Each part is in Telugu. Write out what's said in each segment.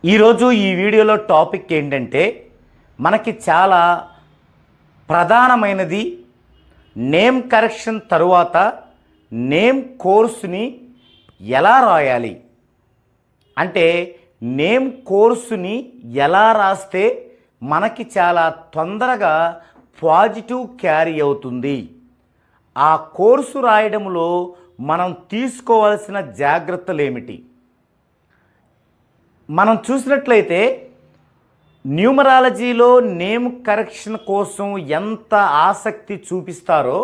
ఈరోజు ఈ వీడియోలో టాపిక్ ఏంటంటే మనకి చాలా ప్రధానమైనది నేమ్ కరెక్షన్ తరువాత నేమ్ కోర్సుని ఎలా రాయాలి అంటే నేమ్ కోర్సుని ఎలా రాస్తే మనకి చాలా తొందరగా పాజిటివ్ క్యారీ అవుతుంది. ఆ కోర్సు రాయడంలో మనం తీసుకోవాల్సిన జాగ్రత్తలు ఏమిటి? మనం చూసినట్లయితే న్యూమరాలజీలో నేమ్ కరెక్షన్ కోసం ఎంత ఆసక్తి చూపిస్తారో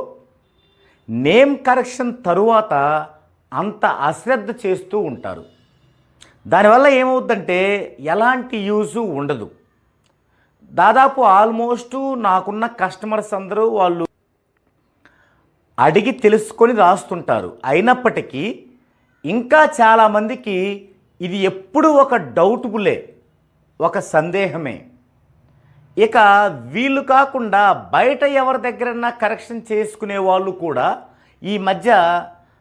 నేమ్ కరెక్షన్ తరువాత అంత అశ్రద్ధ చేస్తూ ఉంటారు. దానివల్ల ఏమవుద్దంటే ఎలాంటి యూజు ఉండదు. దాదాపు ఆల్మోస్ట్ నాకున్న కస్టమర్స్ అందరూ వాళ్ళు అడిగి తెలుసుకొని రాస్తుంటారు. అయినప్పటికీ ఇంకా చాలామందికి ఇది ఎప్పుడు ఒక డౌట్బులే, ఒక సందేహమే. ఇక వీళ్ళు కాకుండా బయట ఎవరి దగ్గరన్నా కరెక్షన్ చేసుకునే వాళ్ళు కూడా ఈ మధ్య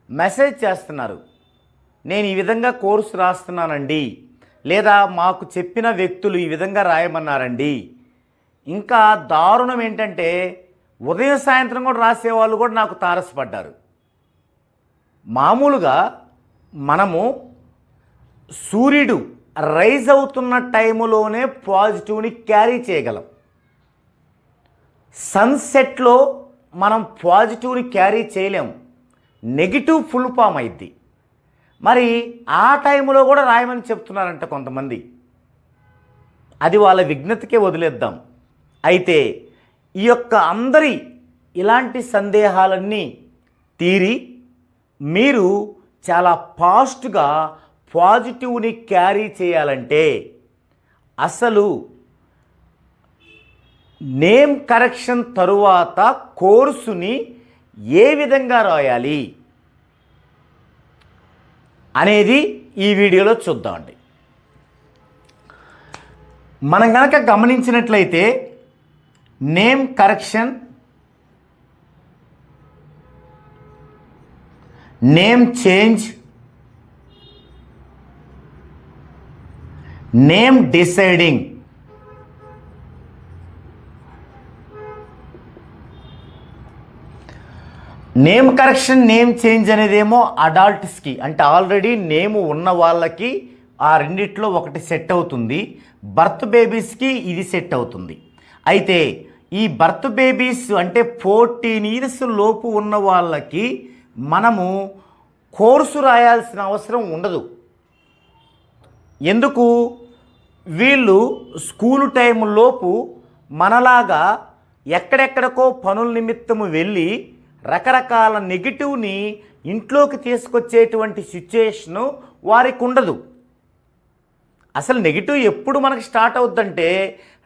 మెసేజ్ చేస్తున్నారు, నేను ఈ విధంగా కోర్సు రాస్తున్నానండి, లేదా మాకు చెప్పిన వ్యక్తులు ఈ విధంగా రాయమన్నారండి. ఇంకా దారుణం ఏంటంటే ఉదయం సాయంత్రం కూడా రాసేవాళ్ళు కూడా నాకు తారసపడ్డారు. మామూలుగా మనము సూర్యుడు రైజ్ అవుతున్న టైములోనే పాజిటివ్ని క్యారీ చేయగలం. సన్సెట్లో మనం పాజిటివ్ని క్యారీ చేయలేము, నెగిటివ్ ఫుల్ ఫామ్ అయింది. మరి ఆ టైంలో కూడా రాయమని చెప్తున్నారంట కొంతమంది. అది వాళ్ళ విజ్ఞతకే వదిలేద్దాం. అయితే ఈ యొక్క అందరి ఇలాంటి సందేహాలన్నీ తీరి మీరు చాలా ఫాస్ట్గా పాజిటివ్ని క్యారీ చేయాలంటే అసలు నేమ్ కరెక్షన్ తరువాత కోర్సుని ఏ విధంగా రాయాలి అనేది ఈ వీడియోలో చూద్దామండి. మనం కనుక గమనించినట్లయితే name correction, name change, name deciding, name correction, name change అనేదేమో అడల్ట్స్కి, అంటే ఆల్రెడీ నేమ్ ఉన్న వాళ్ళకి ఆ రెండిట్లో ఒకటి సెట్ అవుతుంది. బర్త్ బేబీస్కి ఇది సెట్ అవుతుంది. అయితే ఈ బర్త్ బేబీస్ అంటే 14 ఇయర్స్ లోపు ఉన్న వాళ్ళకి మనము కోర్సు రాయాల్సిన అవసరం ఉండదు. ఎందుకు? వీళ్ళు స్కూలు టైం లోపు మనలాగా ఎక్కడెక్కడికో పనుల నిమిత్తము వెళ్ళి రకరకాల నెగిటివ్ని ఇంట్లోకి తీసుకొచ్చేటువంటి సిచ్యుయేషను వారికి ఉండదు. అసలు నెగిటివ్ ఎప్పుడు మనకు స్టార్ట్ అవుద్దంటే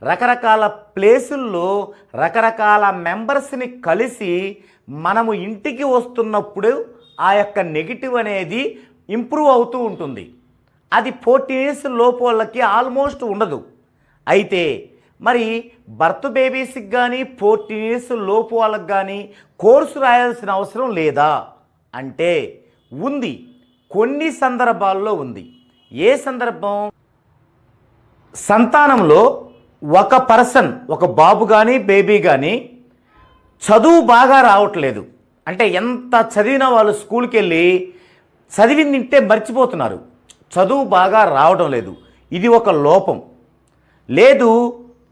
రకరకాల ప్లేసుల్లో రకరకాల మెంబర్స్ని కలిసి మనము ఇంటికి వస్తున్నప్పుడు ఆ యొక్క నెగిటివ్ అనేది ఇంప్రూవ్ అవుతూ ఉంటుంది. అది 14 ఇయర్స్ లోపు వాళ్ళకి ఆల్మోస్ట్ ఉండదు. అయితే మరి బర్త్ బేబీస్కి కానీ 14 ఇయర్స్ లోపు వాళ్ళకి కానీ కోర్సు రాయాల్సిన అవసరం లేదా అంటే ఉంది. కొన్ని సందర్భాల్లో ఉంది. ఏ సందర్భం? సంతానంలో ఒక పర్సన్, ఒక బాబు కానీ బేబీ కానీ చదువు బాగా రావట్లేదు. అంటే ఎంత చదివినా వాళ్ళు స్కూల్కి వెళ్ళి చదివిందింటే మర్చిపోతున్నారు, చదువు బాగా రావడం లేదు. ఇది ఒక లోపం. లేదు,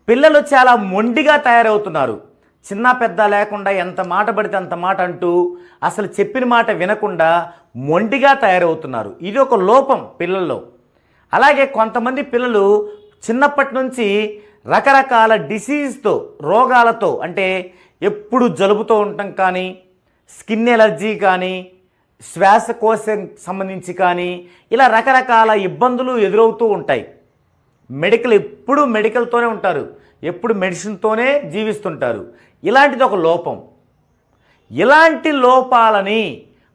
పిల్లలు చాలా మొండిగా తయారవుతున్నారు, చిన్న పెద్ద లేకుండా ఎంత మాట పడితే అంత మాట అంటూ అసలు చెప్పిన మాట వినకుండా మొండిగా తయారవుతున్నారు. ఇది ఒక లోపం పిల్లల్లో. అలాగే కొంతమంది పిల్లలు చిన్నప్పటి నుంచి రకరకాల డిసీజ్తో, రోగాలతో, అంటే ఎప్పుడు జలుబుతో ఉండటం కానీ, స్కిన్ ఎలర్జీ కానీ, శ్వాసకోశం సంబంధించి కానీ ఇలా రకరకాల ఇబ్బందులు ఎదురవుతూ ఉంటాయి. ఎప్పుడు మెడికల్తోనే ఉంటారు, ఎప్పుడు మెడిసిన్తోనే జీవిస్తుంటారు. ఇలాంటిది ఒక లోపం. ఇలాంటి లోపాలని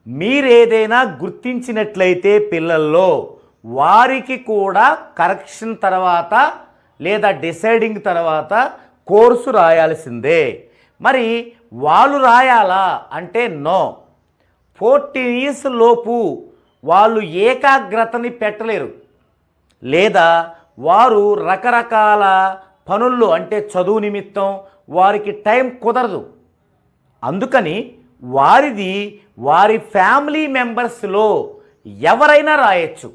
మీరేదైనా గుర్తించినట్లయితే పిల్లల్లో వారికి కూడా కరెక్షన్ తర్వాత లేదా డిసైడింగ్ తర్వాత కోర్సు రాయాల్సిందే. మరి వాళ్ళు రాయాలా అంటే నో. 14 ఇయర్స్ లోపు వాళ్ళు ఏకాగ్రతని పెట్టలేరు. లేదా వారు రకరకాల పనుల్లో అంటే చదువు నిమిత్తం వారికి టైం కుదరదు. అందుకని వారి ఫ్యామిలీ మెంబర్స్లో ఎవరైనా రాయొచ్చు.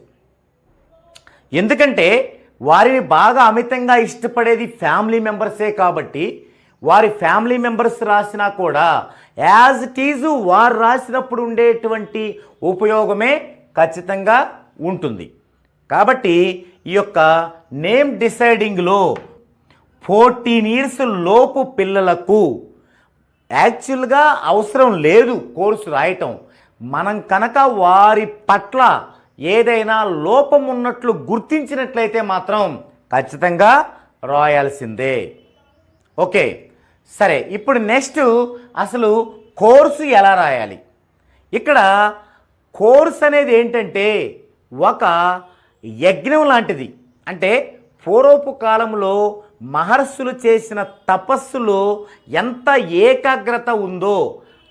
ఎందుకంటే వారిని బాగా అమితంగా ఇష్టపడేది ఫ్యామిలీ మెంబర్సే కాబట్టి వారి ఫ్యామిలీ మెంబర్స్ రాసినా కూడా యాజ్ ఇట్ ఈజ్ వారు రాసినప్పుడు ఉండేటువంటి ఉపయోగమే ఖచ్చితంగా ఉంటుంది. కాబట్టి ఈ యొక్క నేమ్ డిసైడింగ్లో 14 years లోపు పిల్లలకు యాక్చువల్గా అవసరం లేదు కోర్సు రాయటం. మనం కనుక వారి పట్ల ఏదైనా లోపం ఉన్నట్లు గుర్తించినట్లయితే మాత్రం ఖచ్చితంగా రాయాల్సిందే. ఓకే, సరే. ఇప్పుడు నెక్స్ట్ అసలు కోర్సు ఎలా రాయాలి? ఇక్కడ కోర్సు అనేది ఏంటంటే ఒక యజ్ఞం లాంటిది. అంటే పూర్వపు కాలంలో మహర్షులు చేసిన తపస్సులో ఎంత ఏకాగ్రత ఉందో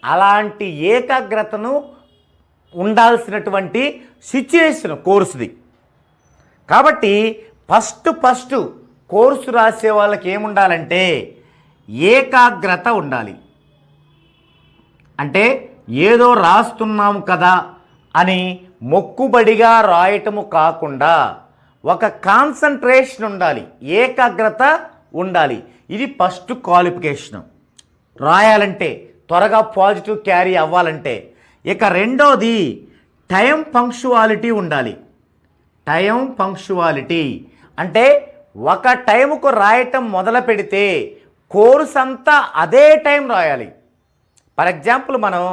అలాంటి ఏకాగ్రతను ఉండాల్సినటువంటి సిచ్యువేషన్ కోర్సుది. కాబట్టి ఫస్ట్ కోర్సు రాసే వాళ్ళకి ఏముండాలంటే ఏకాగ్రత ఉండాలి. అంటే ఏదో రాస్తున్నాము కదా అని మొక్కుబడిగా రాయటము కాకుండా ఒక కాన్సన్ట్రేషన్ ఉండాలి, ఏకాగ్రత ఉండాలి. ఇది ఫస్ట్ క్వాలిఫికేషన్ రాయాలంటే, త్వరగా పాజిటివ్ క్యారీ అవ్వాలంటే. ఇక రెండోది టైం పంక్చువాలిటీ ఉండాలి. టైం పంక్చువాలిటీ అంటే ఒక టైంకు రాయటం మొదలు పెడితే కోర్స్ అంతా అదే టైం రాయాలి. ఫర్ ఎగ్జాంపుల్ మనం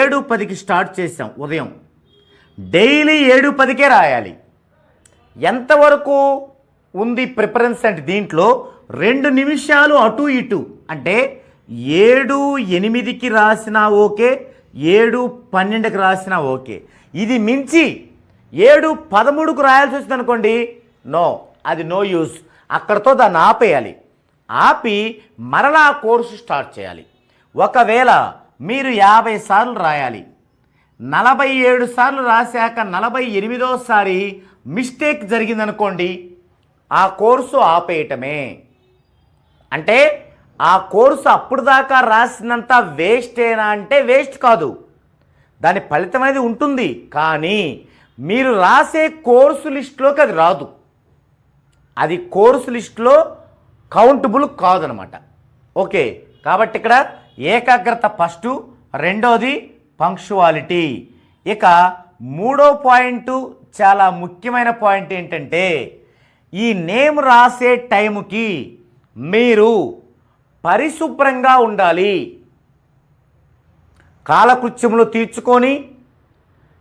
7:10కి స్టార్ట్ చేసాం ఉదయం, డైలీ 7:10కే రాయాలి. ఎంతవరకు ఉంది ప్రిఫరెన్స్ అంటే దీంట్లో 2 నిమిషాలు అటు ఇటు అంటే 7:08కి రాసినా ఓకే, 7:12కి రాసినా ఓకే. ఇది మించి 7:13కు రాయాల్సి వచ్చింది అనుకోండి, నో, అది నో యూస్. అక్కడితో దాన్ని ఆపేయాలి. ఆపి మరలా కోర్సు స్టార్ట్ చేయాలి. ఒకవేళ మీరు 50 సార్లు రాయాలి, 47 సార్లు రాశాక 48వసారి మిస్టేక్ జరిగిందనుకోండి, ఆ కోర్సు ఆపేయటమే. అంటే ఆ కోర్సు అప్పుడు దాకా రాసినంత వేస్టేనా అంటే వేస్ట్ కాదు, దాని ఫలితం అనేది ఉంటుంది. కానీ మీరు రాసే కోర్సు లిస్టులోకి అది రాదు, అది కోర్సు లిస్టులో కౌంటబుల్ కాదనమాట. ఓకే, కాబట్టి ఇక్కడ ఏకాగ్రత ఫస్ట్, రెండోది పంక్చువాలిటీ. ఇక మూడో పాయింట్, చాలా ముఖ్యమైన పాయింట్ ఏంటంటే ఈ నేమ్ రాసే టైంకి మీరు పరిశుభ్రంగా ఉండాలి. కాలకృత్యములు తీర్చుకొని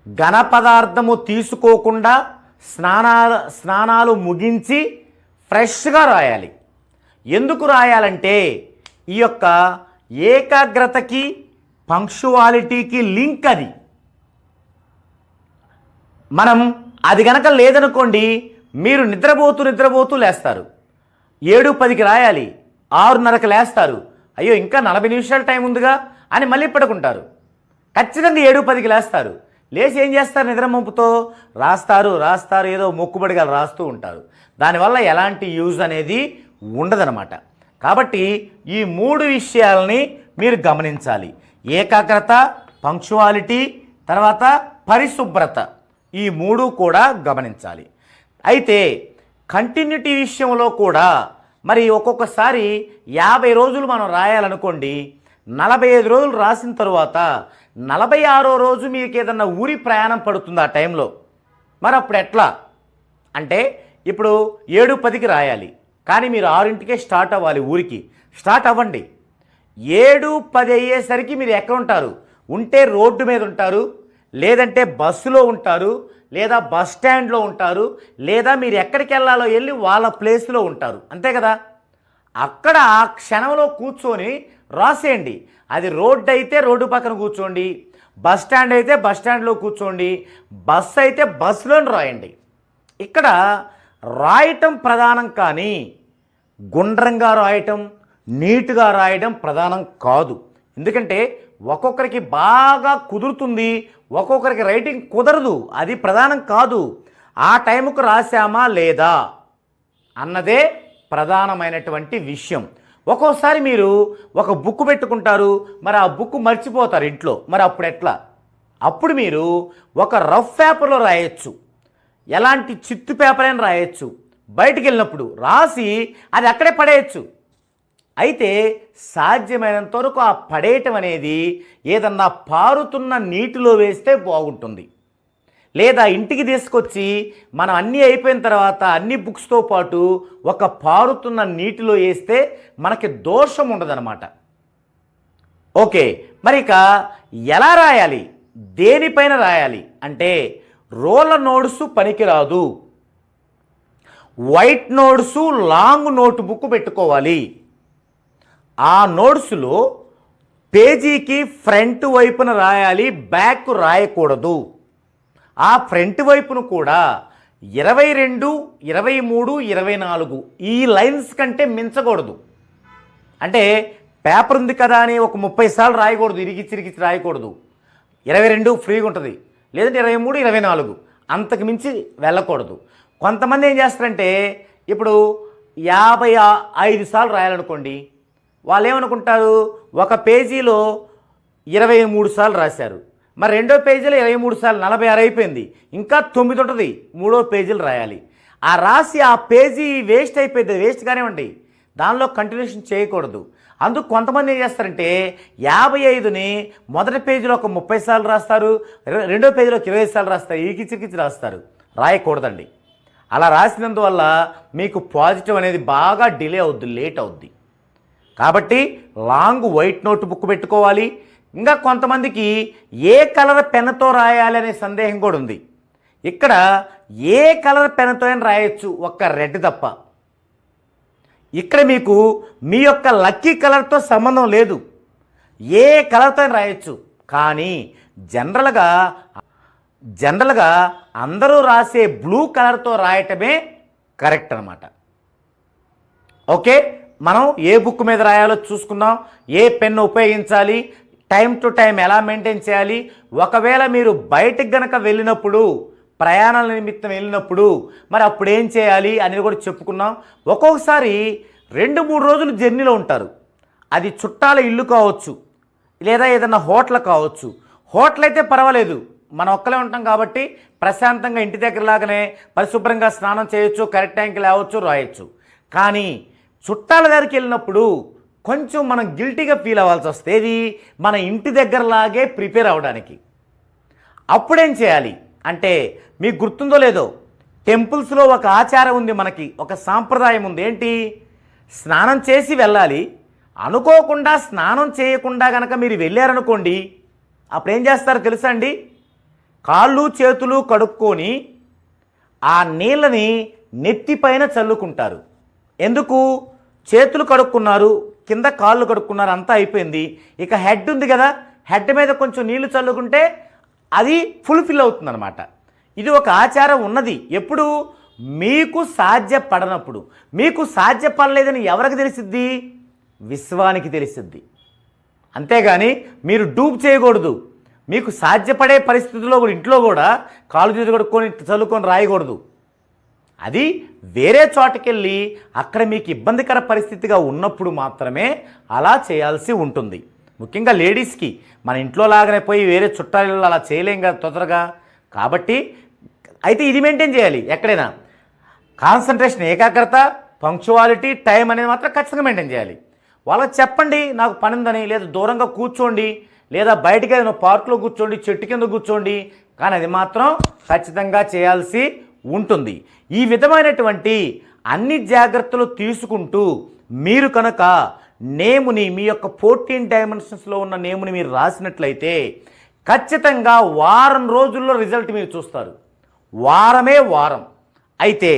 ఘన పదార్థము తీసుకోకుండా స్నానాలు ముగించి ఫ్రెష్గా రాయాలి. ఎందుకు రాయాలంటే ఈ యొక్క ఏకాగ్రతకి పంక్చువాలిటీకి లింక్ అది. మనం అది గనక లేదనుకోండి, మీరు నిద్రపోతూ లేస్తారు. 7:10కి రాయాలి, 6:30కి లేస్తారు. అయ్యో ఇంకా 40 నిమిషాల టైం ఉందిగా అని మళ్ళీ పడుకుంటారు. ఖచ్చితంగా 7:10కి లేస్తారు. లేచి ఏం చేస్తారు? నిద్ర మంపుతో రాస్తారు, ఏదో మొక్కుబడిగా రాస్తూ ఉంటారు. దానివల్ల ఎలాంటి యూజ్ అనేది ఉండదన్నమాట. కాబట్టి ఈ 3 విషయాలని మీరు గమనించాలి. ఏకాగ్రత, పంక్చువాలిటీ, తర్వాత పరిశుభ్రత, ఈ 3 కూడా గమనించాలి. అయితే కంటిన్యూటీ విషయంలో కూడా మరి ఒక్కొక్కసారి 50 రోజులు మనం రాయాలనుకోండి, 45 రోజులు రాసిన తర్వాత 46వ రోజు మీకు ఏదన్నా ఊరి ప్రయాణం పడుతుంది ఆ టైంలో. మరి అప్పుడు ఎట్లా అంటే, ఇప్పుడు 7:10కి రాయాలి, కానీ మీరు 6ంటికే స్టార్ట్ అవ్వాలి. ఊరికి స్టార్ట్ అవ్వండి. 7:10 అయ్యేసరికి మీరు ఎక్కడ ఉంటారు? ఉంటే రోడ్డు మీద ఉంటారు, లేదంటే బస్సులో ఉంటారు, లేదా బస్ స్టాండ్లో ఉంటారు, లేదా మీరు ఎక్కడికి వెళ్ళాలో వెళ్ళి వాళ్ళ ప్లేస్లో ఉంటారు. అంతే కదా? అక్కడ ఆ క్షణంలో కూర్చొని రాసేయండి. అది రోడ్డు అయితే రోడ్డు పక్కన కూర్చోండి, బస్ స్టాండ్ అయితే బస్ స్టాండ్లో కూర్చోండి, బస్సు అయితే బస్సులోని రాయండి. ఇక్కడ రాయటం ప్రధానం, కానీ గుండ్రంగా రాయటం, నీట్గా రాయడం ప్రధానం కాదు. ఎందుకంటే ఒక్కొక్కరికి బాగా కుదురుతుంది, ఒక్కొక్కరికి రైటింగ్ కుదరదు. అది ప్రధానం కాదు. ఆ టైంకు రాశామా లేదా, అన్నదే ప్రధానమైనటువంటి విషయం. ఒక్కోసారి మీరు ఒక బుక్ పెట్టుకుంటారు, మరి ఆ బుక్ మర్చిపోతారు ఇంట్లో, మరి అప్పుడు ఎట్లా? అప్పుడు మీరు ఒక రఫ్ పేపర్లో రాయొచ్చు, ఎలాంటి చిత్తు పేపర్ అయినా రాయొచ్చు, బయటికి వెళ్ళినప్పుడు రాసి అది అక్కడే పడేయచ్చు. అయితే సాధ్యమైనంత వరకు ఆ పడేయటం అనేది ఏదన్నా పారుతున్న నీటిలో వేస్తే బాగుంటుంది. లేదా ఇంటికి తీసుకొచ్చి మనం అన్నీ అయిపోయిన తర్వాత అన్ని బుక్స్తో పాటు ఒక పారుతున్న నీటిలో వేస్తే మనకి దోషం ఉండదన్నమాట. ఓకే, మరి ఇక ఎలా రాయాలి, దేనిపైన రాయాలి అంటే రోలర్ నోట్స్ పనికిరాదు. White notes, long note book పెట్టుకోవాలి. ఆ నోట్స్లో పేజీకి ఫ్రంట్ వైపున రాయాలి, బ్యాక్ రాయకూడదు. ఆ ఫ్రంట్ వైపును కూడా 22, 23, 24 ఈ లైన్స్ కంటే మించకూడదు. అంటే పేపర్ ఉంది కదా అని ఒక 30 సార్లు రాయకూడదు, ఇరిగిచ్చి రాయకూడదు. 22 ఫ్రీగా ఉంటుంది, లేదంటే 23, 24 అంతకు మించి వెళ్ళకూడదు. కొంతమంది ఏం చేస్తారంటే ఇప్పుడు 55 సార్లు రాయాలనుకోండి, వాళ్ళు ఏమనుకుంటారు, ఒక పేజీలో 23 సార్లు రాశారు, మరి రెండో పేజీలో 23 సార్లు 46 అయిపోయింది, ఇంకా 9 ఉంటుంది, మూడో పేజీలు రాయాలి. ఆ రాసి ఆ పేజీ వేస్ట్ అయిపోయింది, వేస్ట్ కానివ్వండి, దానిలో కంటిన్యూషన్ చేయకూడదు. అందుకు కొంతమంది ఏం చేస్తారంటే 55ని మొదటి పేజీలో ఒక 30 సార్లు రాస్తారు, రెండో పేజీలో 20 సార్లు రాస్తారు, ఈకిచికిచి రాస్తారు. రాయకూడదండి. అలా రాసినందువల్ల మీకు పాజిటివ్ అనేది బాగా డిలే అవుద్ది, లేట్ అవుద్ది. కాబట్టి లాంగ్ వైట్ నోట్ బుక్ పెట్టుకోవాలి. ఇంకా కొంతమందికి ఏ కలర్ పెన్నుతో రాయాలి అనే సందేహం కూడా ఉంది. ఇక్కడ ఏ కలర్ పెన్నుతో అయినా రాయొచ్చు, ఒక్క రెడ్ తప్ప. ఇక్కడ మీకు మీ యొక్క లక్కీ కలర్తో సంబంధం లేదు, ఏ కలర్తో అయినా రాయొచ్చు. కానీ జనరల్గా అందరూ రాసే బ్లూ కలర్తో రాయటమే కరెక్ట్ అన్నమాట. ఓకే, మనం ఏ బుక్ మీద రాయాలో చూసుకుందాం, ఏ పెన్ను ఉపయోగించాలి, టైం టు టైం ఎలా మెయింటైన్ చేయాలి. ఒకవేళ మీరు బయటకు గనక వెళ్ళినప్పుడు, ప్రయాణాల నిమిత్తం వెళ్ళినప్పుడు మరి అప్పుడు ఏం చేయాలి అనేది కూడా చెప్పుకున్నాం. ఒక్కొక్కసారి 2-3 రోజులు జర్నీలో ఉంటారు, అది చుట్టాల ఇల్లు కావచ్చు, లేదా ఏదైనా హోటల్ కావచ్చు. హోటల్ అయితే పర్వాలేదు, మనం ఒక్కలే ఉంటాం కాబట్టి ప్రశాంతంగా ఇంటి దగ్గర లాగానే పరిశుభ్రంగా స్నానం చేయొచ్చు, కరెక్ట్ టైంకి లేవచ్చు, రాయొచ్చు. కానీ చుట్టాల దగ్గరికి వెళ్ళినప్పుడు కొంచెం మనం గిల్టీగా ఫీల్ అవ్వాల్సి వస్తే, ఇది మన ఇంటి దగ్గరలాగే ప్రిపేర్ అవ్వడానికి. అప్పుడేం చేయాలి అంటే, మీకు గుర్తుందో లేదో, టెంపుల్స్లో ఒక ఆచారం ఉంది, మనకి ఒక సాంప్రదాయం ఉంది. ఏంటి? స్నానం చేసి వెళ్ళాలి. అనుకోకుండా స్నానం చేయకుండా కనుక మీరు వెళ్ళారనుకోండి, అప్పుడు ఏం చేస్తారో తెలుసా అండి? కాళ్ళు చేతులు కడుక్కొని ఆ నీళ్ళని నెత్తిపైన చల్లుకుంటారు. ఎందుకు? చేతులు కడుక్కున్నారు, కింద కాళ్ళు కడుక్కున్నారు, అంతా అయిపోయింది. ఇక హెడ్ ఉంది కదా, హెడ్ మీద కొంచెం నీళ్లు చల్లుకుంటే అది ఫుల్ఫిల్ అవుతుందన్నమాట. ఇది ఒక ఆచారం ఉన్నది. ఎప్పుడు? మీకు సాధ్యపడనప్పుడు. మీకు సాధ్యపడలేదని ఎవరికి తెలిసిద్ది? విశ్వానికి తెలిసిద్ది. అంతేగాని మీరు డూప్ చేయకూడదు. మీకు సాధ్యపడే పరిస్థితుల్లో కూడా ఇంట్లో కూడా కాళ్ళు చేతులు కడుక్కొని చల్లుకొని రాయకూడదు. అది వేరే చోటకెళ్ళి అక్కడ మీకు ఇబ్బందికర పరిస్థితిగా ఉన్నప్పుడు మాత్రమే అలా చేయాల్సి ఉంటుంది. ముఖ్యంగా లేడీస్కి మన ఇంట్లో లాగానే పోయి వేరే చుట్టాలలో అలా చేయలేం కదా తొందరగా. కాబట్టి అయితే ఇది మెయింటైన్ చేయాలి. ఎక్కడైనా కాన్సన్ట్రేషన్, ఏకాగ్రత, పంక్చువాలిటీ, టైం అనేది మాత్రం ఖచ్చితంగా మెయింటైన్ చేయాలి. వాళ్ళకి చెప్పండి నాకు పని ఉందని, లేదా దూరంగా కూర్చోండి, లేదా బయటికి ఏదైనా పార్కులో కూర్చోండి, చెట్టు కింద కూర్చోండి. కానీ అది మాత్రం ఖచ్చితంగా చేయాల్సి ఉంటుంది. ఈ విధమైనటువంటి అన్ని జాగ్రత్తలు తీసుకుంటూ మీరు కనుక నేముని, మీ యొక్క 14 డైమెన్షన్స్లో ఉన్న నేముని మీరు రాసినట్లయితే ఖచ్చితంగా వారం రోజుల్లో రిజల్ట్ మీరు చూస్తారు. వారమే వారం. అయితే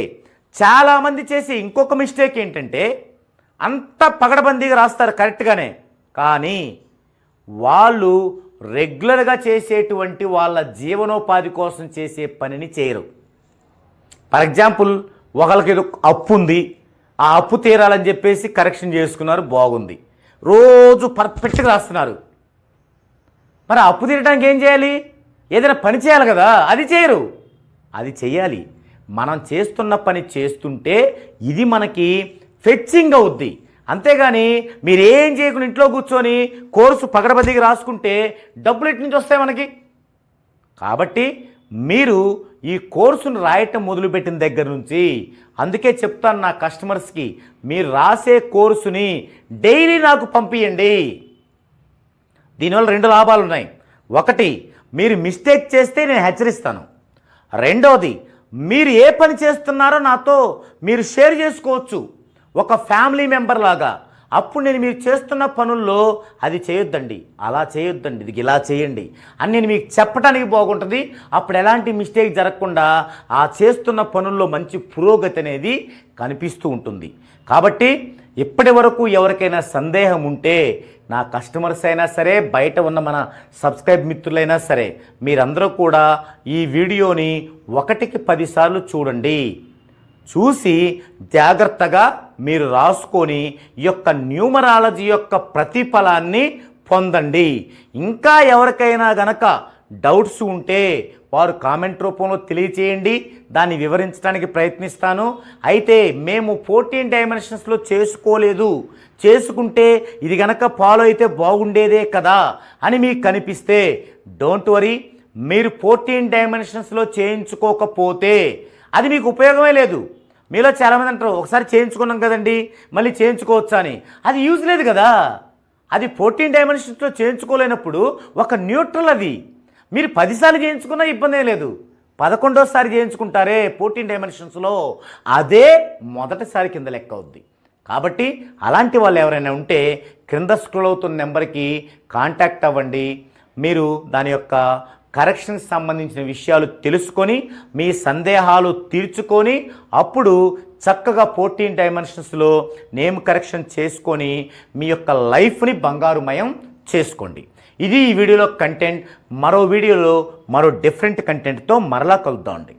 చాలామంది చేసే ఇంకొక మిస్టేక్ ఏంటంటే, అంత పగడబందీగా రాస్తారు కరెక్ట్గానే, కానీ వాళ్ళు రెగ్యులర్గా చేసేటువంటి వాళ్ళ జీవనోపాధి కోసం చేసే పనిని చేయరు. ఫర్ ఎగ్జాంపుల్, ఒకరికి ఏదో అప్పు ఉంది, ఆ అప్పు తీరాలని చెప్పేసి కరెక్షన్ చేసుకున్నారు, బాగుంది, రోజు పర్ఫెక్ట్గా రాస్తున్నారు. మరి అప్పు తీరడానికి ఏం చేయాలి? ఏదైనా పని చేయాలి కదా, అది చేయరు. అది చెయ్యాలి. మనం చేస్తున్న పని చేస్తుంటే ఇది మనకి ఫెచ్చింగ్ అవుద్ది. అంతేగాని మీరు ఏం చేయకుండా ఇంట్లో కూర్చొని కోర్సు పగడబద్దిగా రాసుకుంటే డబ్బులు ఎటు నుంచి వస్తాయి మనకి? కాబట్టి మీరు ఈ కోర్సును రాయటం మొదలుపెట్టిన దగ్గర నుంచి, అందుకే చెప్తాను నా కస్టమర్స్కి, మీరు రాసే కోర్సుని డైలీ నాకు పంపించండి. దీనివల్ల 2 లాభాలు ఉన్నాయి. ఒకటి, మీరు మిస్టేక్ చేస్తే నేను హెచ్చరిస్తాను. రెండవది, మీరు ఏ పని చేస్తున్నారో నాతో మీరు షేర్ చేసుకోవచ్చు ఒక ఫ్యామిలీ మెంబర్ లాగా. అప్పుడు నేను మీరు చేస్తున్న పనుల్లో అది చేయొద్దండి, అలా చేయొద్దండి, ఇది ఇలా చేయండి అని నేను మీకు చెప్పడానికి బాగుంటుంది. అప్పుడు ఎలాంటి మిస్టేక్ జరగకుండా ఆ చేస్తున్న పనుల్లో మంచి పురోగతి అనేది కనిపిస్తూ ఉంటుంది. కాబట్టి ఇప్పటి వరకు ఎవరికైనా సందేహం ఉంటే, నా కస్టమర్స్ అయినా సరే, బయట ఉన్న మన సబ్స్క్రైబ్ మిత్రులైనా సరే, మీరందరూ కూడా ఈ వీడియోని 1కి 10 సార్లు చూడండి. చూసి జాగ్రత్తగా మీరు రాసుకొని ఈ యొక్క న్యూమరాలజీ యొక్క ప్రతిఫలాన్ని పొందండి. ఇంకా ఎవరికైనా గనక డౌట్స్ ఉంటే వారు కామెంట్ రూపంలో తెలియచేయండి, దాన్ని వివరించడానికి ప్రయత్నిస్తాను. అయితే మేము 14 డైమెన్షన్స్లో చేసుకోలేదు, చేసుకుంటే ఇది గనక ఫాలో అయితే బాగుండేదే కదా అని మీకు కనిపిస్తే డోంట్ వరీ. మీరు 14 డైమెన్షన్స్లో చేయించుకోకపోతే అది మీకు ఉపయోగమే లేదు. మీలో చాలామంది అంటారు, ఒకసారి చేయించుకున్నాం కదండి మళ్ళీ చేయించుకోవచ్చా అని. అది యూజ్ లేదు కదా. అది 14 డైమెన్షన్స్లో చేయించుకోలేనప్పుడు ఒక న్యూట్రల్. అది మీరు 10 సార్లు చేయించుకున్నా ఇబ్బంది లేదు. 11వ చేయించుకుంటారే 14 డైమెన్షన్స్లో, అదే మొదటిసారి కింద లెక్క అవుద్ది. కాబట్టి అలాంటి వాళ్ళు ఎవరైనా ఉంటే క్రింద స్క్రోల్ అవుతున్న నెంబర్కి కాంటాక్ట్ అవ్వండి. మీరు దాని యొక్క కరెక్షన్కి సంబంధించిన విషయాలు తెలుసుకొని మీ సందేహాలు తీర్చుకొని అప్పుడు చక్కగా 14 డైమెన్షన్స్లో నేమ్ కరెక్షన్ చేసుకొని మీ యొక్క లైఫ్ని బంగారుమయం చేసుకోండి. ఇది ఈ వీడియోలో కంటెంట్. మరో వీడియోలో మరో డిఫరెంట్ కంటెంట్తో మరలా కలుద్దామండి.